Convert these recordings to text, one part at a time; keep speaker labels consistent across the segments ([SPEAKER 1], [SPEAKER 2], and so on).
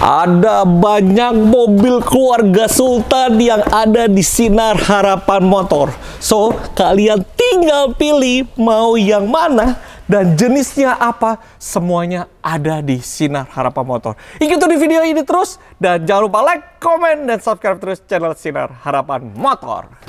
[SPEAKER 1] Ada banyak mobil keluarga Sultan yang ada di Sinar Harapan Motor. So, kalian tinggal pilih mau yang mana dan jenisnya apa. Semuanya ada di Sinar Harapan Motor. Ikuti video ini terus dan jangan lupa like, komen, dan subscribe terus channel Sinar Harapan Motor.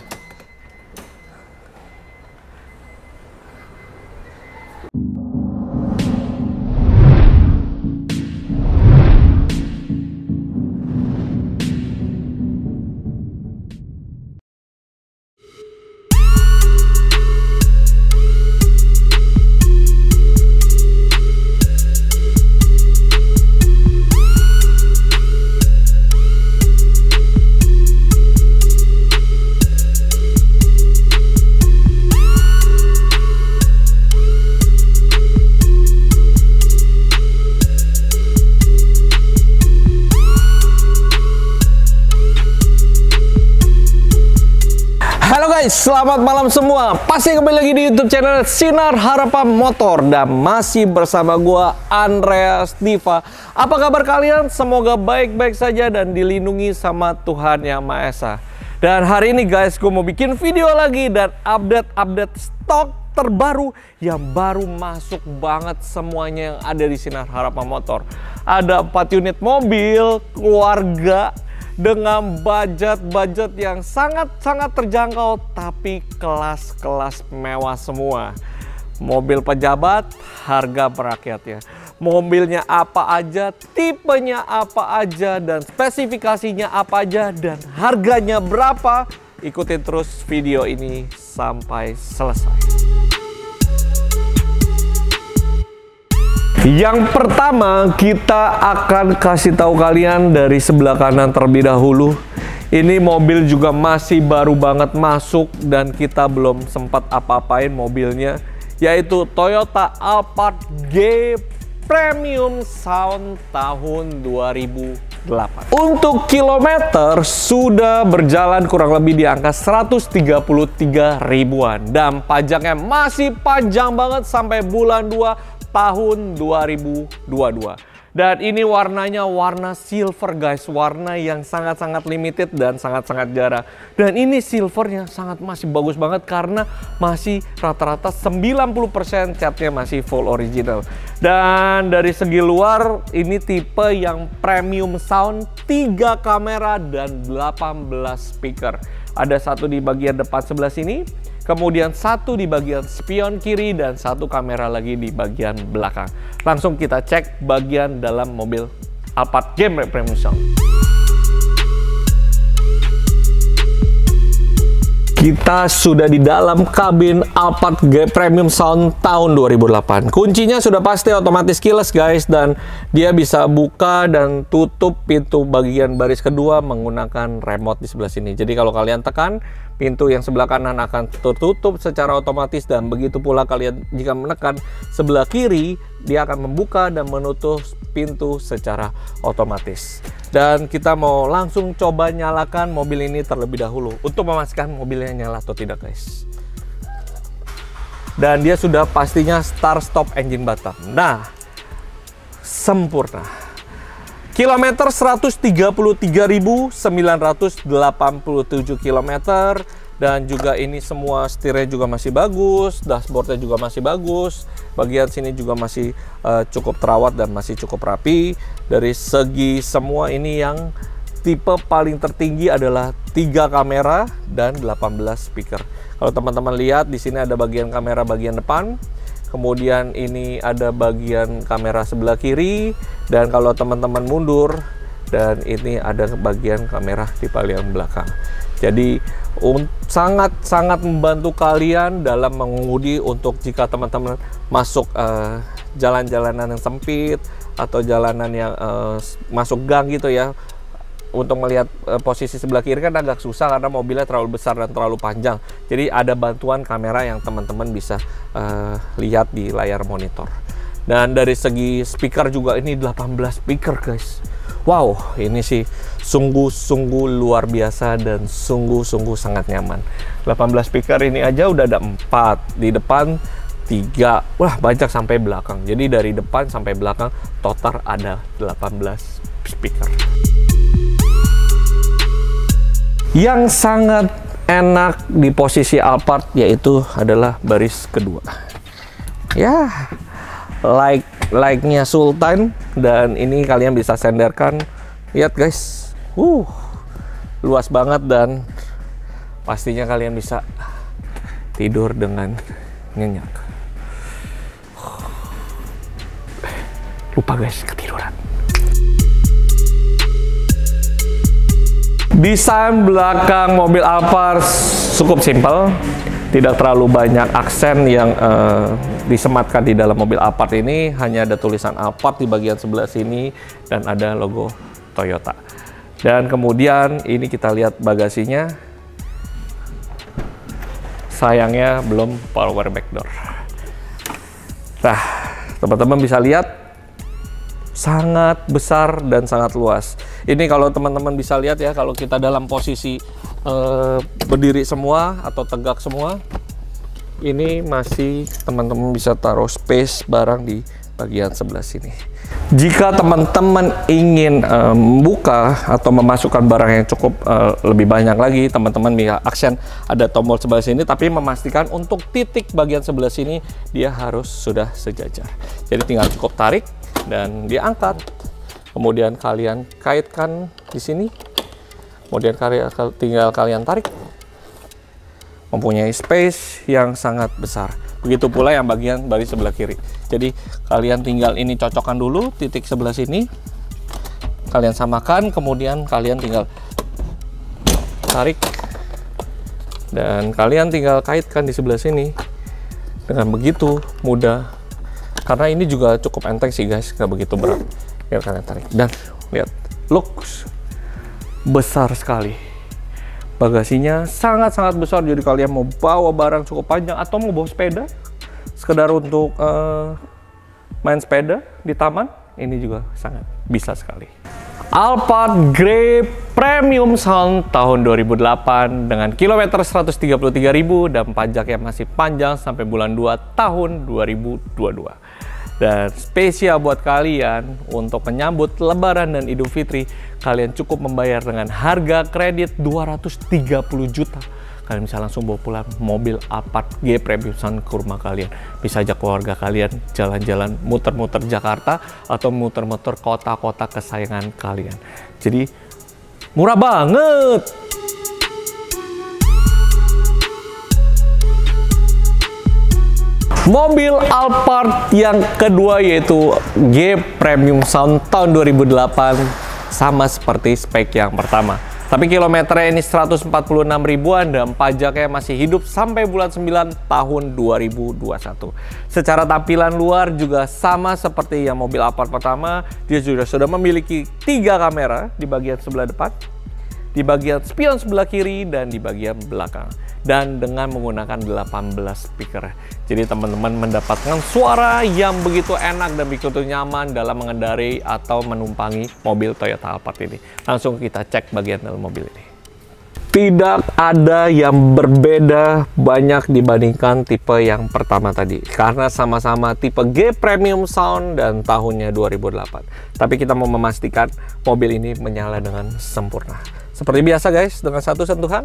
[SPEAKER 1] Selamat malam semua. Pasti kembali lagi di YouTube channel Sinar Harapan Motor dan masih bersama gua Andreas Diva. Apa kabar kalian? Semoga baik-baik saja dan dilindungi sama Tuhan Yang Maha Esa. Dan hari ini guys, gue mau bikin video lagi dan update stok terbaru yang baru masuk banget semuanya yang ada di Sinar Harapan Motor. Ada 4 unit mobil keluarga dengan budget yang sangat terjangkau, tapi kelas mewah semua. Mobil pejabat, harga merakyatnya. Mobilnya apa aja, tipenya apa aja, dan spesifikasinya apa aja, dan harganya berapa. Ikutin terus video ini sampai selesai. Yang pertama, kita akan kasih tahu kalian dari sebelah kanan terlebih dahulu. Ini mobil juga masih baru banget masuk dan kita belum sempat apa-apain mobilnya, yaitu Toyota Alphard G Premium Sound tahun 2008. Untuk kilometer sudah berjalan kurang lebih di angka 133 ribuan dan pajaknya masih panjang banget sampai bulan 2 tahun 2022. Dan ini warnanya warna silver guys, warna yang sangat limited dan sangat jarang. Dan ini silvernya masih bagus banget karena masih rata-rata 90% catnya masih full original. Dan dari segi luar ini tipe yang premium sound, 3 kamera dan 18 speaker. Ada satu di bagian depan sebelah sini, kemudian satu di bagian spion kiri, dan satu kamera lagi di bagian belakang. Langsung kita cek bagian dalam mobil Alphard G Premium Sound. Kita sudah di dalam kabin Alphard G Premium Sound tahun 2008. Kuncinya sudah pasti otomatis keyless guys, dan dia bisa buka dan tutup pintu bagian baris kedua menggunakan remote di sebelah sini. Jadi kalau kalian tekan, pintu yang sebelah kanan akan tertutup secara otomatis, dan begitu pula kalian jika menekan sebelah kiri, dia akan membuka dan menutup pintu secara otomatis. Dan kita mau langsung coba nyalakan mobil ini terlebih dahulu untuk memastikan mobilnya nyala atau tidak guys. Dan dia sudah pastinya start stop engine button. Nah, sempurna. Kilometer 133.987 km. Dan juga ini semua setirnya juga masih bagus, dashboardnya juga masih bagus, bagian sini juga masih cukup terawat dan masih cukup rapi. Dari segi semua ini yang tipe paling tertinggi adalah 3 kamera dan 18 speaker. Kalau teman-teman lihat di sini ada bagian kamera bagian depan, kemudian ini ada bagian kamera sebelah kiri, dan kalau teman-teman mundur, dan ini ada bagian kamera di paling belakang. Jadi sangat membantu kalian dalam mengemudi untuk jika teman-teman masuk jalan-jalanan yang sempit atau jalanan yang masuk gang gitu ya. Untuk melihat posisi sebelah kiri kan agak susah karena mobilnya terlalu besar dan terlalu panjang. Jadi ada bantuan kamera yang teman-teman bisa lihat di layar monitor. Dan dari segi speaker juga ini 18 speaker guys. Wow, ini sih sungguh luar biasa dan sungguh sangat nyaman. 18 speaker ini aja udah ada 4 di depan, 3, wah banyak sampai belakang. Jadi dari depan sampai belakang total ada 18 speaker. Yang sangat enak di posisi Alphard yaitu adalah baris kedua. Ya, like-nya Sultan, dan ini kalian bisa senderkan. Lihat guys, luas banget, dan pastinya kalian bisa tidur dengan nyenyak. Lupa guys, ketiduran. Desain belakang mobil Alphard cukup simpel, tidak terlalu banyak aksen yang disematkan di dalam mobil Alphard ini. Hanya ada tulisan Alphard di bagian sebelah sini dan ada logo Toyota. Dan kemudian ini kita lihat bagasinya. Sayangnya belum power back door. Nah, teman-teman bisa lihat sangat besar dan sangat luas. Ini kalau teman-teman bisa lihat ya, kalau kita dalam posisi berdiri semua atau tegak semua, ini masih teman-teman bisa taruh space barang di bagian sebelah sini. Jika teman-teman ingin membuka atau memasukkan barang yang cukup lebih banyak lagi, teman-teman bisa aksen ada tombol sebelah sini, tapi memastikan untuk titik bagian sebelah sini dia harus sudah sejajar. Jadi tinggal cukup tarik dan diangkat, kemudian kalian kaitkan di sini, kemudian tinggal kalian tarik, mempunyai space yang sangat besar. Begitu pula yang bagian baris sebelah kiri. Jadi kalian tinggal ini cocokkan dulu titik sebelah sini, kalian samakan, kemudian kalian tinggal tarik dan kalian tinggal kaitkan di sebelah sini. Dengan begitu mudah, karena ini juga cukup enteng sih guys, nggak begitu berat. Biar kalian tarik dan lihat, looks besar sekali. Bagasinya sangat-sangat besar, jadi kalian mau bawa barang cukup panjang atau mau bawa sepeda sekedar untuk main sepeda di taman, ini juga sangat bisa sekali. Alphard Grey Premium Sound tahun 2008 dengan kilometer 133.000 dan pajaknya masih panjang sampai bulan 2 tahun 2022. Dan spesial buat kalian untuk menyambut Lebaran dan Idul Fitri, kalian cukup membayar dengan harga kredit 230 juta. Kalian bisa langsung bawa pulang mobil Alphard G Premium Sound ke rumah kalian. Bisa ajak keluarga kalian jalan-jalan, muter-muter Jakarta atau muter-muter kota-kota kesayangan kalian. Jadi murah banget. Mobil Alphard yang kedua yaitu G Premium Sound tahun 2008, sama seperti spek yang pertama. Tapi kilometernya ini 146 ribuan dan pajaknya masih hidup sampai bulan 9 tahun 2021. Secara tampilan luar juga sama seperti yang mobil Alphard pertama, dia sudah memiliki 3 kamera di bagian sebelah depan, di bagian spion sebelah kiri, dan di bagian belakang. Dan dengan menggunakan 18 speaker. Jadi teman-teman mendapatkan suara yang begitu enak dan begitu nyaman dalam mengendarai atau menumpangi mobil Toyota Alphard ini. Langsung kita cek bagian dalam mobil ini. Tidak ada yang berbeda banyak dibandingkan tipe yang pertama tadi. Karena sama-sama tipe G Premium Sound dan tahunnya 2008. Tapi kita mau memastikan mobil ini menyala dengan sempurna. Seperti biasa guys, dengan satu sentuhan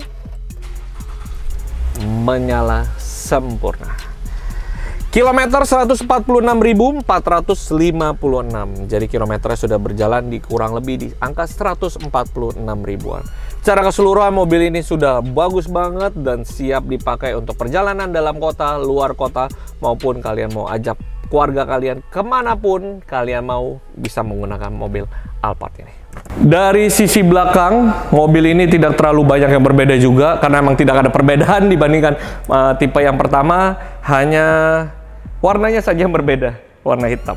[SPEAKER 1] menyala sempurna. Kilometer 146.456. Jadi kilometernya sudah berjalan di kurang lebih di angka 146 ribuan. Secara keseluruhan mobil ini sudah bagus banget dan siap dipakai untuk perjalanan dalam kota, luar kota, maupun kalian mau ajak keluarga kalian kemanapun kalian mau, bisa menggunakan mobil Alphard ini. Dari sisi belakang, mobil ini tidak terlalu banyak yang berbeda juga, karena memang tidak ada perbedaan dibandingkan tipe yang pertama, hanya warnanya saja yang berbeda, warna hitam.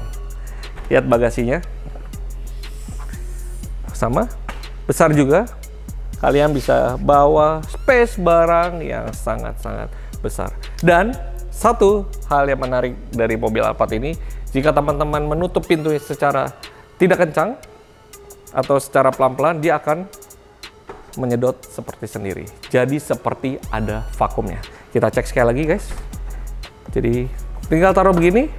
[SPEAKER 1] Lihat bagasinya, sama, besar juga. Kalian bisa bawa space barang yang sangat-sangat besar. Dan satu hal yang menarik dari mobil Alphard ini, jika teman-teman menutup pintunya secara tidak kencang atau secara pelan-pelan, dia akan menyedot seperti sendiri. Jadi seperti ada vakumnya. Kita cek sekali lagi guys. Jadi tinggal taruh begini,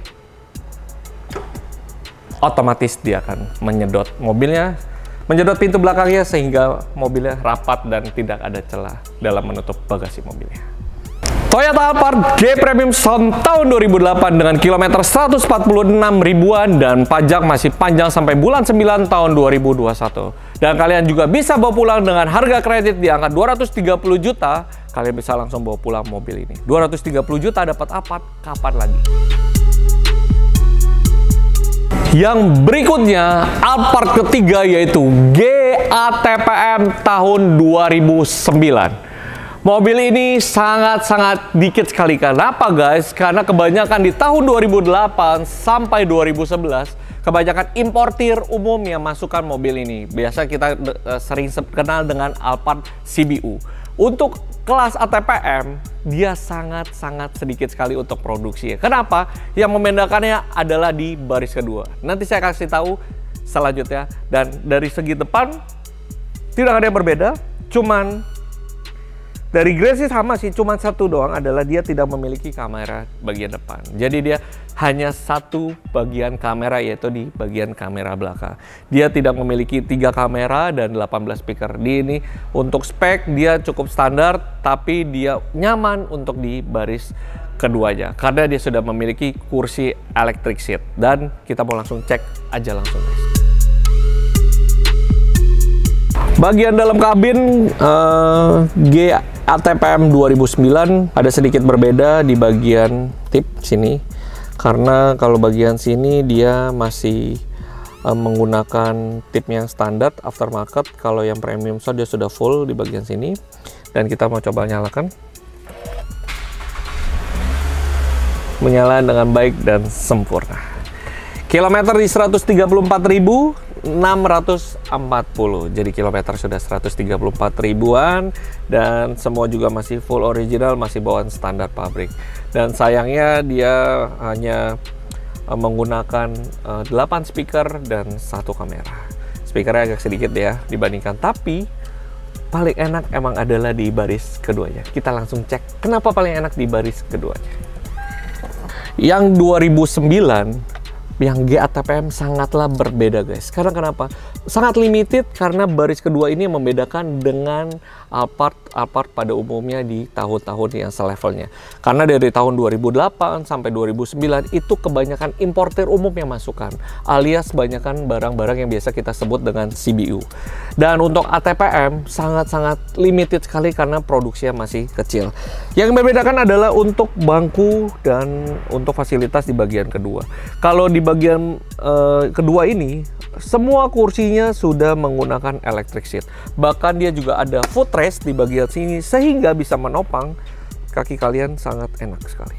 [SPEAKER 1] otomatis dia akan menyedot. Mobilnya Menyedot pintu belakangnya sehingga mobilnya rapat dan tidak ada celah dalam menutup bagasi mobilnya. Toyota Alphard G Premium Sound tahun 2008 dengan kilometer 146 ribuan dan pajak masih panjang sampai bulan 9 tahun 2021. Dan kalian juga bisa bawa pulang dengan harga kredit di angka 230 juta. Kalian bisa langsung bawa pulang mobil ini. 230 juta dapat apa? Kapan lagi? Yang berikutnya, Alphard ketiga yaitu GATPM tahun 2009. Mobil ini sangat-sangat dikit sekali. Kenapa guys? Karena kebanyakan di tahun 2008 sampai 2011, kebanyakan importir umum yang masukkan mobil ini. Biasa kita sering kenal dengan Alphard CBU. Untuk kelas ATPM, dia sangat-sangat sedikit sekali untuk produksi. Kenapa? Yang membedakannya adalah di baris kedua. Nanti saya kasih tahu selanjutnya. Dan dari segi depan, tidak ada yang berbeda. Cuman dari grill sih sama sih, cuman satu doang adalah dia tidak memiliki kamera bagian depan. Jadi dia hanya satu bagian kamera, yaitu di bagian kamera belakang. Dia tidak memiliki 3 kamera dan 18 speaker. Di ini untuk spek dia cukup standar, tapi dia nyaman untuk di baris keduanya karena dia sudah memiliki kursi electric seat. Dan kita mau langsung cek aja langsung guys. Bagian dalam kabin GATPM 2009 ada sedikit berbeda di bagian tip sini, karena kalau bagian sini dia masih menggunakan tip yang standar aftermarket. Kalau yang premium sound dia sudah full di bagian sini. Dan kita mau coba nyalakan, menyala dengan baik dan sempurna. Kilometer di 134.640. Jadi kilometer sudah 134 ribuan dan semua juga masih full original, masih bawaan standar pabrik. Dan sayangnya dia hanya menggunakan 8 speaker dan 1 kamera. Speakernya agak sedikit ya dibandingkan, tapi paling enak emang adalah di baris keduanya. Kita langsung cek kenapa paling enak di baris keduanya. Yang 2009 yang GATPM sangatlah berbeda guys. Karena kenapa? Sangat limited karena baris kedua ini yang membedakan dengan Alphard pada umumnya di tahun-tahun yang selevelnya. Karena dari tahun 2008 sampai 2009 itu kebanyakan importer umum yang masukkan, alias kebanyakan barang-barang yang biasa kita sebut dengan CBU. Dan untuk ATPM sangat-sangat limited sekali karena produksinya masih kecil. Yang membedakan adalah untuk bangku dan untuk fasilitas di bagian kedua. Kalau di bagian kedua ini semua kursinya sudah menggunakan electric seat. Bahkan dia juga ada footrest di bagian sini sehingga bisa menopang kaki kalian, sangat enak sekali.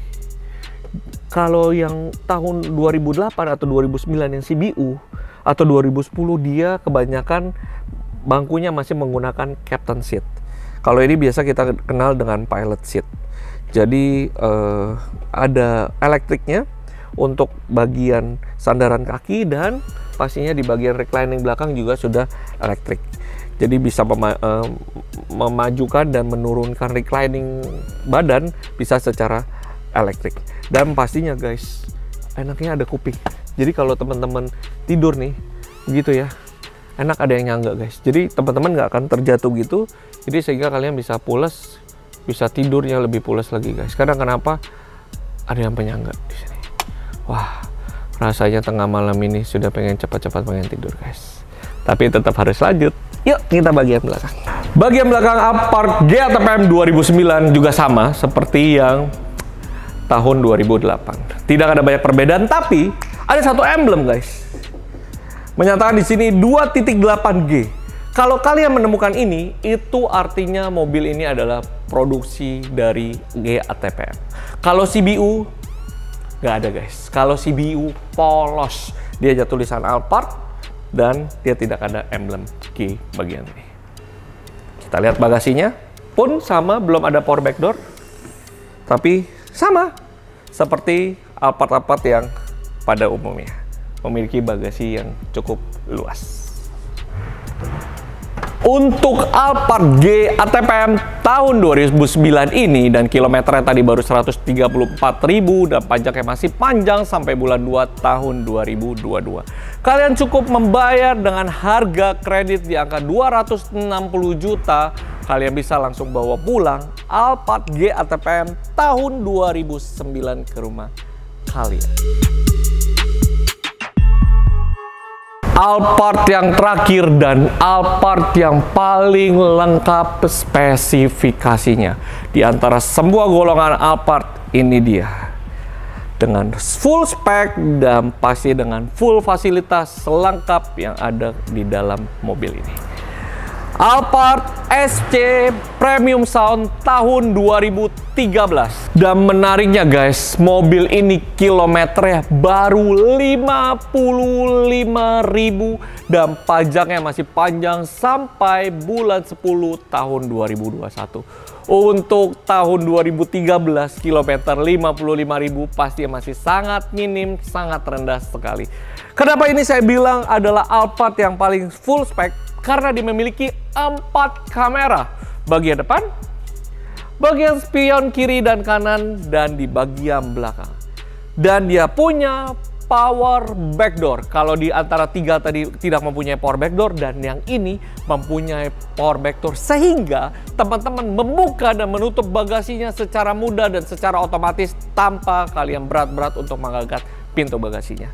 [SPEAKER 1] Kalau yang tahun 2008 atau 2009 yang CBU atau 2010 dia kebanyakan bangkunya masih menggunakan captain seat. Kalau ini biasa kita kenal dengan pilot seat. Jadi ada elektriknya untuk bagian sandaran kaki dan pastinya di bagian reclining belakang juga sudah elektrik. Jadi bisa memajukan dan menurunkan reclining badan bisa secara elektrik. Dan pastinya guys, enaknya ada kuping. Jadi kalau teman-teman tidur nih gitu ya, enak ada yang nyangga guys. Jadi teman-teman nggak akan terjatuh gitu. Jadi sehingga kalian bisa pules, bisa tidurnya lebih pules lagi guys. Karena kenapa? Ada yang penyangga di sini. Wah, rasanya tengah malam ini sudah pengen cepat-cepat pengen tidur guys. Tapi tetap harus lanjut. Yuk kita bagian belakang. Bagian belakang Alphard GATPM 2009 juga sama seperti yang tahun 2008. Tidak ada banyak perbedaan, tapi ada satu emblem guys. Menyatakan di sini 2.8G. Kalau kalian menemukan ini, itu artinya mobil ini adalah produksi dari GATPM. Kalau CBU nggak ada guys. Kalau CBU polos, dia ada tulisan Alphard dan dia tidak ada emblem G bagian ini. Kita lihat bagasinya pun sama, belum ada power back door, tapi sama seperti Alphard yang pada umumnya memiliki bagasi yang cukup luas. Untuk Alphard G ATPM tahun 2009 ini dan kilometernya tadi baru 134.000 dan pajaknya masih panjang sampai bulan 2 tahun 2022. Kalian cukup membayar dengan harga kredit di angka 260 juta. Kalian bisa langsung bawa pulang Alphard G ATPM tahun 2009 ke rumah kalian. Alphard yang terakhir dan Alphard yang paling lengkap spesifikasinya. Di antara semua golongan Alphard, ini dia. Dengan full spek dan pasti dengan full fasilitas lengkap yang ada di dalam mobil ini. Alphard SC Premium Sound tahun 2013. Dan menariknya guys, mobil ini kilometernya baru 55.000 dan pajaknya masih panjang sampai bulan 10 tahun 2021. Untuk tahun 2013 kilometer 55.000 pasti masih sangat minim, sangat rendah sekali. Kenapa ini saya bilang adalah Alphard yang paling full spek? Karena dia memiliki 4 kamera, bagian depan, bagian spion kiri dan kanan, dan di bagian belakang. Dan dia punya power backdoor. Kalau di antara 3 tadi tidak mempunyai power backdoor, dan yang ini mempunyai power backdoor, sehingga teman-teman membuka dan menutup bagasinya secara mudah dan secara otomatis tanpa kalian berat-berat untuk mengangkat pintu bagasinya.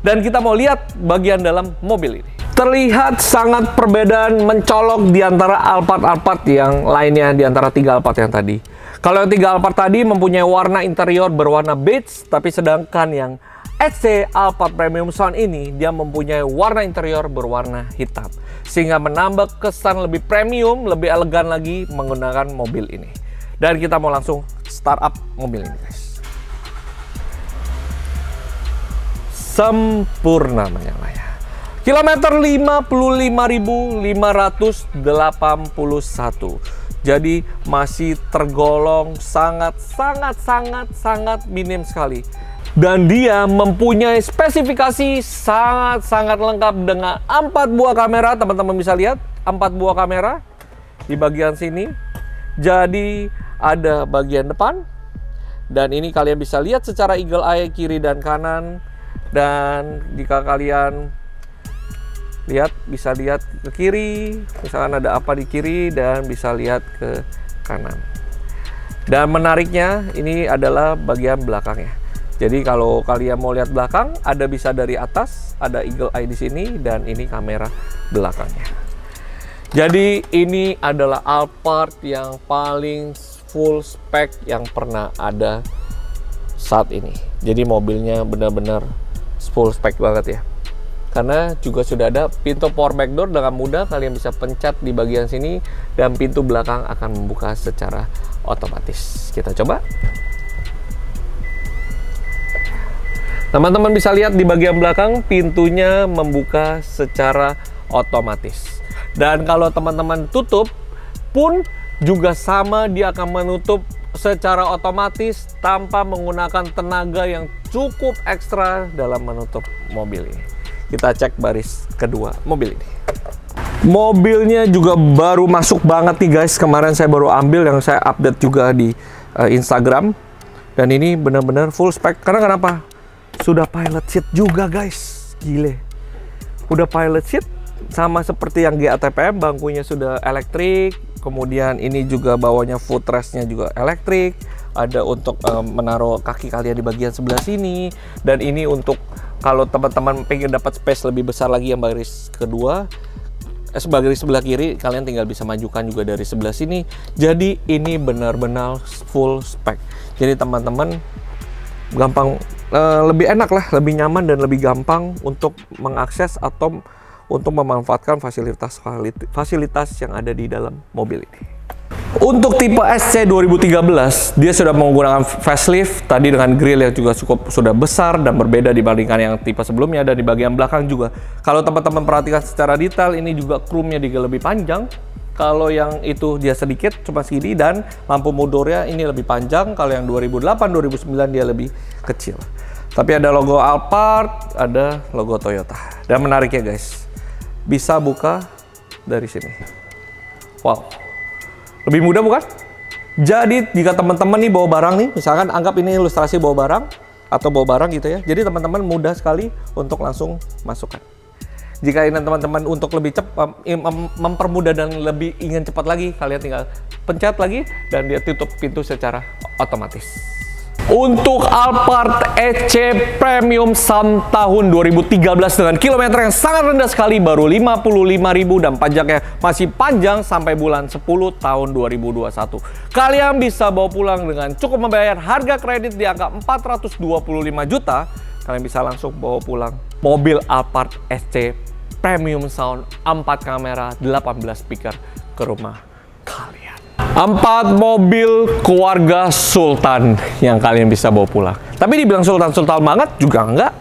[SPEAKER 1] Dan kita mau lihat bagian dalam mobil ini. Terlihat sangat perbedaan mencolok di antara Alphard yang lainnya, di antara 3 Alphard yang tadi. Kalau yang 3 Alphard tadi mempunyai warna interior berwarna beige, tapi sedangkan yang SC Alphard Premium Sound ini dia mempunyai warna interior berwarna hitam, sehingga menambah kesan lebih premium, lebih elegan lagi menggunakan mobil ini. Dan kita mau langsung start up mobil ini guys. Sempurna menyala. Kilometer 55.581. Jadi masih tergolong sangat minim sekali. Dan dia mempunyai spesifikasi sangat lengkap dengan 4 buah kamera. Teman-teman bisa lihat 4 buah kamera di bagian sini. Jadi ada bagian depan. Dan ini kalian bisa lihat secara eagle eye kiri dan kanan. Dan jika kalian lihat, bisa lihat ke kiri, misalkan ada apa di kiri, dan bisa lihat ke kanan. Dan menariknya ini adalah bagian belakangnya. Jadi kalau kalian mau lihat belakang, ada bisa dari atas, ada eagle eye di sini, dan ini kamera belakangnya. Jadi ini adalah Alphard yang paling full spek yang pernah ada saat ini. Jadi mobilnya benar-benar full spek banget ya. Karena juga sudah ada pintu power backdoor, dengan mudah kalian bisa pencet di bagian sini dan pintu belakang akan membuka secara otomatis. Kita coba. Teman-teman bisa lihat di bagian belakang pintunya membuka secara otomatis. Dan kalau teman-teman tutup pun juga sama, dia akan menutup secara otomatis tanpa menggunakan tenaga yang cukup ekstra dalam menutup mobil ini. Kita cek baris kedua mobil ini. Mobilnya juga baru masuk banget nih guys. Kemarin saya baru ambil, yang saya update juga di Instagram. Dan ini benar-benar full spek. Karena kenapa? Sudah pilot seat juga guys. Gile. Udah pilot seat, sama seperti yang G ATPM, bangkunya sudah elektrik. Kemudian ini juga bawahnya footrestnya juga elektrik. Ada untuk menaruh kaki kalian di bagian sebelah sini. Dan ini untuk kalau teman-teman pengen dapat space lebih besar lagi yang baris kedua, baris sebelah kiri, kalian tinggal bisa majukan juga dari sebelah sini. Jadi ini benar-benar full spek. Jadi teman-teman gampang, lebih enak lah, lebih nyaman dan lebih gampang untuk mengakses atau untuk memanfaatkan fasilitas yang ada di dalam mobil ini. Untuk tipe SC 2013, dia sudah menggunakan facelift tadi dengan grill yang juga sudah besar dan berbeda dibandingkan yang tipe sebelumnya. Dan di bagian belakang juga, kalau teman-teman perhatikan secara detail, ini juga chrome-nya juga lebih panjang. Kalau yang itu dia sedikit, cuma segini, dan lampu mundurnya ini lebih panjang. Kalau yang 2008-2009 dia lebih kecil. Tapi ada logo Alphard, ada logo Toyota. Dan menarik ya guys, bisa buka dari sini. Wow, lebih mudah bukan? Jadi jika teman-teman nih bawa barang nih, misalkan anggap ini ilustrasi bawa barang atau bawa barang gitu ya. Jadi teman-teman mudah sekali untuk langsung masukkan. Jika ingin teman-teman untuk lebih cepat, mempermudah dan lebih ingin cepat lagi, kalian tinggal pencet lagi dan dia tutup pintu secara otomatis. Untuk Alphard EC Premium Sound tahun 2013 dengan kilometer yang sangat rendah sekali, baru 55.000 dan pajaknya masih panjang sampai bulan 10 tahun 2021. Kalian bisa bawa pulang dengan cukup membayar harga kredit di angka 425 juta. Kalian bisa langsung bawa pulang mobil Alphard EC Premium Sound 4 kamera 18 speaker ke rumah kalian. 4 mobil keluarga Sultan yang kalian bisa bawa pulang. Tapi dibilang Sultan-Sultan banget juga enggak.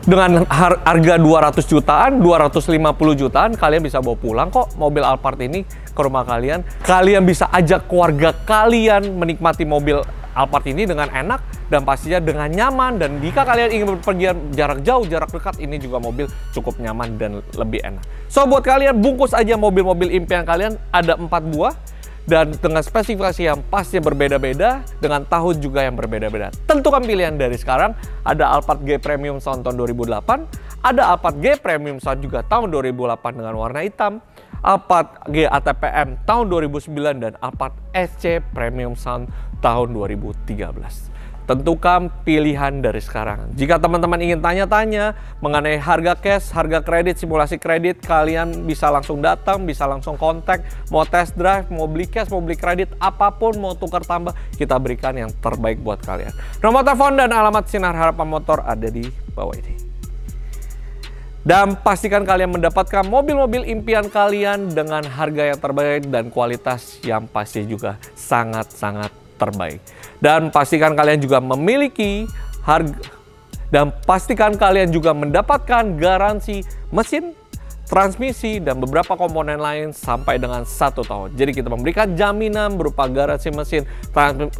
[SPEAKER 1] Dengan harga 200 jutaan, 250 jutaan, kalian bisa bawa pulang kok mobil Alphard ini ke rumah kalian. Kalian bisa ajak keluarga kalian menikmati mobil Alphard ini dengan enak dan pastinya dengan nyaman. Dan jika kalian ingin berpergian jarak jauh, jarak dekat, ini juga mobil cukup nyaman dan lebih enak. So buat kalian, bungkus aja mobil-mobil impian kalian, ada 4 buah. Dan dengan spesifikasi yang pastinya berbeda-beda, dengan tahun juga yang berbeda-beda. Tentukan pilihan dari sekarang. Ada Alphard G Premium Sound tahun 2008, ada Alphard G Premium Sound juga tahun 2008 dengan warna hitam, Alphard G ATPM tahun 2009, dan Alphard SC Premium Sound tahun 2013. Tentukan pilihan dari sekarang. Jika teman-teman ingin tanya-tanya mengenai harga cash, harga kredit, simulasi kredit, kalian bisa langsung datang, bisa langsung kontak, mau test drive, mau beli cash, mau beli kredit, apapun, mau tukar tambah, kita berikan yang terbaik buat kalian. Nomor telepon dan alamat Sinar Harapan Motor ada di bawah ini. Dan pastikan kalian mendapatkan mobil-mobil impian kalian dengan harga yang terbaik dan kualitas yang pasti juga sangat-sangat terbaik. Dan pastikan kalian juga memiliki harga, dan pastikan kalian juga mendapatkan garansi mesin, transmisi, dan beberapa komponen lain sampai dengan 1 tahun. Jadi kita memberikan jaminan berupa garansi mesin,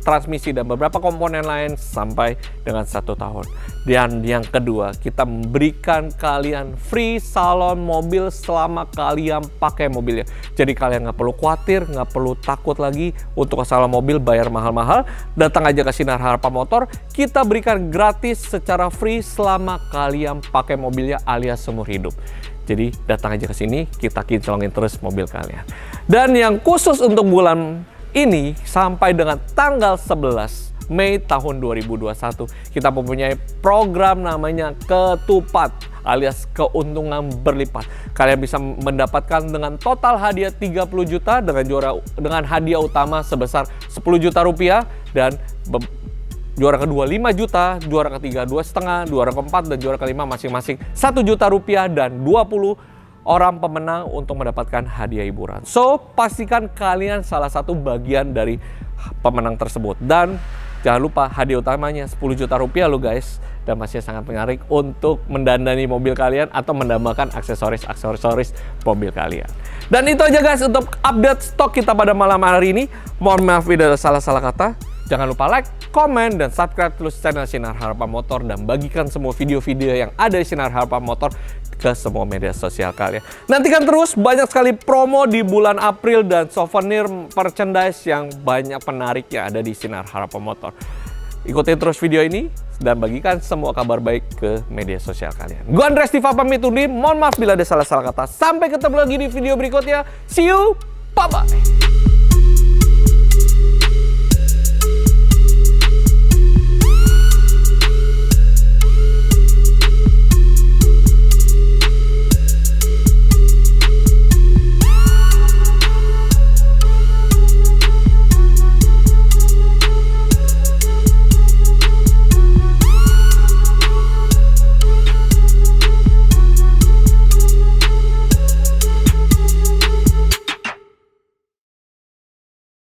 [SPEAKER 1] transmisi, dan beberapa komponen lain sampai dengan 1 tahun. Dan yang kedua, kita memberikan kalian free salon mobil selama kalian pakai mobilnya. Jadi kalian nggak perlu khawatir, nggak perlu takut lagi untuk ke salon mobil bayar mahal-mahal. Datang aja ke Sinar Harapan Motor, kita berikan gratis secara free selama kalian pakai mobilnya alias seumur hidup. Jadi datang aja ke sini, kita kinclongin terus mobil kalian. Dan yang khusus untuk bulan ini sampai dengan tanggal 11 Mei tahun 2021, kita mempunyai program namanya Ketupat alias keuntungan berlipat. Kalian bisa mendapatkan dengan total hadiah 30 juta dengan hadiah utama sebesar 10 juta rupiah, dan juara kedua 5 juta, juara ketiga 2,5, juara keempat dan juara kelima masing-masing 1 juta rupiah, dan 20 orang pemenang untuk mendapatkan hadiah hiburan. So, pastikan kalian salah satu bagian dari pemenang tersebut. Dan jangan lupa hadiah utamanya 10 juta rupiah loh guys. Dan masih sangat menarik untuk mendandani mobil kalian atau mendambakan aksesoris mobil kalian. Dan itu aja guys untuk update stok kita pada malam hari ini. Mohon maaf bila ada salah-salah kata. Jangan lupa like, komen, dan subscribe terus channel Sinar Harapan Motor, dan bagikan semua video-video yang ada di Sinar Harapan Motor ke semua media sosial kalian. Nantikan terus banyak sekali promo di bulan April dan souvenir merchandise yang banyak menarik yang ada di Sinar Harapan Motor. Ikutin terus video ini dan bagikan semua kabar baik ke media sosial kalian. Gua Andres Diva pamit undur. Mohon maaf bila ada salah-salah kata. Sampai ketemu lagi di video berikutnya. See you. Bye-bye.